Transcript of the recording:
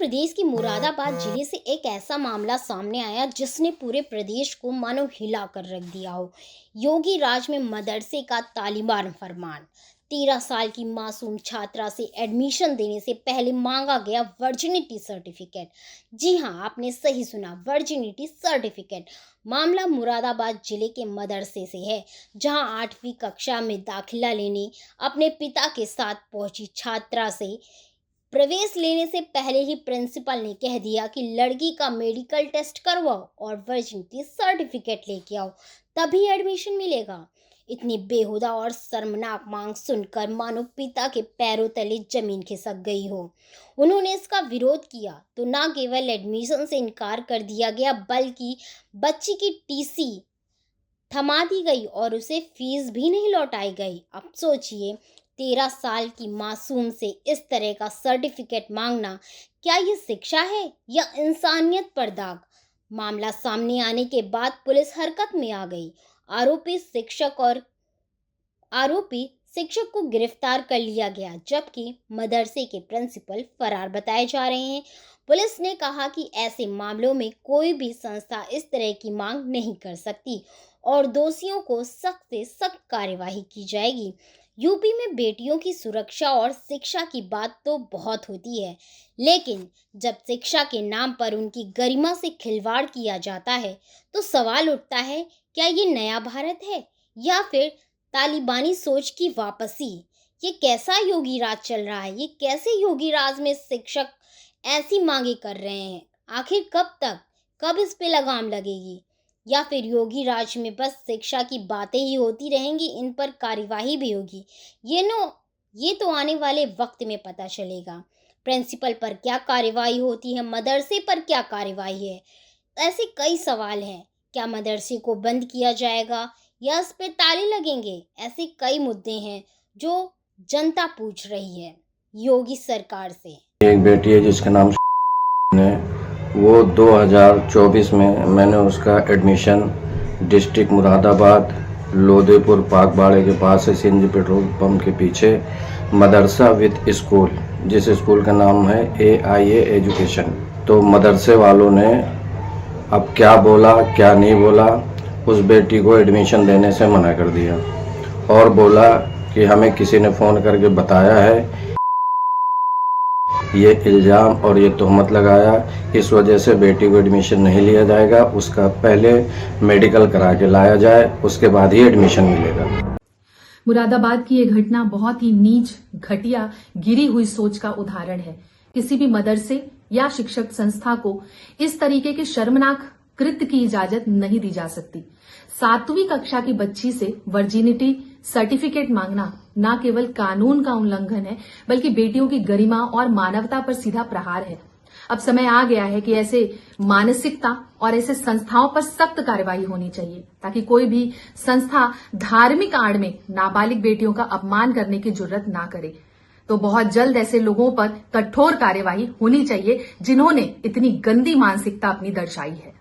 प्रदेश की मुरादाबाद जिले से एक ऐसा मामला सामने आया जिसने पूरे प्रदेश को मानो हिला कर रख दिया हो। योगी राज में मदरसे का तालिबान फरमान। 13 साल की मासूम छात्रा से एडमिशन देने से पहले मांगा गया वर्जिनिटी सर्टिफिकेट। जी हां, आपने सही सुना, वर्जिनिटी सर्टिफिकेट। मामला मुरादाबाद जिले के मदरसे से है, जहां 8वीं कक्षा में दाखिला लेने अपने पिता के साथ पहुंची छात्रा से प्रवेश लेने से पहले ही प्रिंसिपल ने कह दिया कि लड़की का मेडिकल टेस्ट करवाओ और वर्जिनिटी सर्टिफिकेट लेके आओ, तभी एडमिशन मिलेगा। इतनी बेहुदा और शर्मनाक मांग सुनकर मानो पिता के पैरों तले जमीन खिसक गई हो। उन्होंने इसका विरोध किया तो न केवल एडमिशन से इनकार कर दिया गया, बल्कि बच्ची की टीसी थमा दी गई और उसे फीस भी नहीं लौटाई गई। अब सोचिए, 13 साल की मासूम से इस तरह का सर्टिफिकेट मांगना, क्या ये शिक्षा है या इंसानियत पर दाग? मामला सामने आने के बाद पुलिस हरकत में आ गई। आरोपी शिक्षक को गिरफ्तार कर लिया गया, जबकि मदरसे के प्रिंसिपल फरार बताए जा रहे हैं। पुलिस ने कहा कि ऐसे मामलों में कोई भी संस्था इस तरह की मांग नहीं कर सकती और दोषियों को सख्त से सख्त कार्यवाही की जाएगी। यूपी में बेटियों की सुरक्षा और शिक्षा की बात तो बहुत होती है, लेकिन जब शिक्षा के नाम पर उनकी गरिमा से खिलवाड़ किया जाता है तो सवाल उठता है, क्या ये नया भारत है या फिर तालिबानी सोच की वापसी? ये कैसा योगी राज चल रहा है? ये कैसे योगी राज में शिक्षक ऐसी मांगे कर रहे हैं? आखिर कब तक, कब इस पे लगाम लगेगी? या फिर योगी राज में बस शिक्षा की बातें ही होती रहेंगी, इन पर कार्यवाही भी होगी? ये तो आने वाले वक्त में पता चलेगा। प्रिंसिपल पर क्या कार्यवाही होती है, मदरसे पर क्या कार्यवाही है? ऐसे कई सवाल हैं। क्या मदरसे को बंद किया जाएगा या इस पे ताले लगेंगे? ऐसे कई मुद्दे हैं जो जनता पूछ रही है योगी सरकार से। एक बेटी है जिसका नाम है, वो 2024 में मैंने उसका एडमिशन डिस्ट्रिक्ट मुरादाबाद लोधेपुर पाकबाड़े के पास से सीएनजी पेट्रोल पंप के पीछे मदरसा विद स्कूल, जिस स्कूल का नाम है AIA एजुकेशन। तो मदरसे वालों ने अब क्या बोला क्या नहीं बोला, उस बेटी को एडमिशन देने से मना कर दिया और बोला कि हमें किसी ने फ़ोन करके बताया है, ये इल्ज़ाम और ये तोहमत लगाया, इस वजह से बेटी को एडमिशन नहीं लिया जाएगा। उसका पहले मेडिकल करा के लाया जाए, उसके बाद ही एडमिशन मिलेगा। मुरादाबाद की ये घटना बहुत ही नीच, घटिया, गिरी हुई सोच का उदाहरण है। किसी भी मदरसे या शिक्षक संस्था को इस तरीके के शर्मनाक कृत्य की इजाजत नहीं दी जा सकती। 7वीं कक्षा की बच्ची से वर्जिनिटी सर्टिफिकेट मांगना न केवल कानून का उल्लंघन है, बल्कि बेटियों की गरिमा और मानवता पर सीधा प्रहार है। अब समय आ गया है कि ऐसे मानसिकता और ऐसे संस्थाओं पर सख्त कार्रवाई होनी चाहिए, ताकि कोई भी संस्था धार्मिक आड़ में नाबालिग बेटियों का अपमान करने की जुर्रत ना करे। तो बहुत जल्द ऐसे लोगों पर कठोर कार्यवाही होनी चाहिए जिन्होंने इतनी गंदी मानसिकता अपनी दर्शाई है।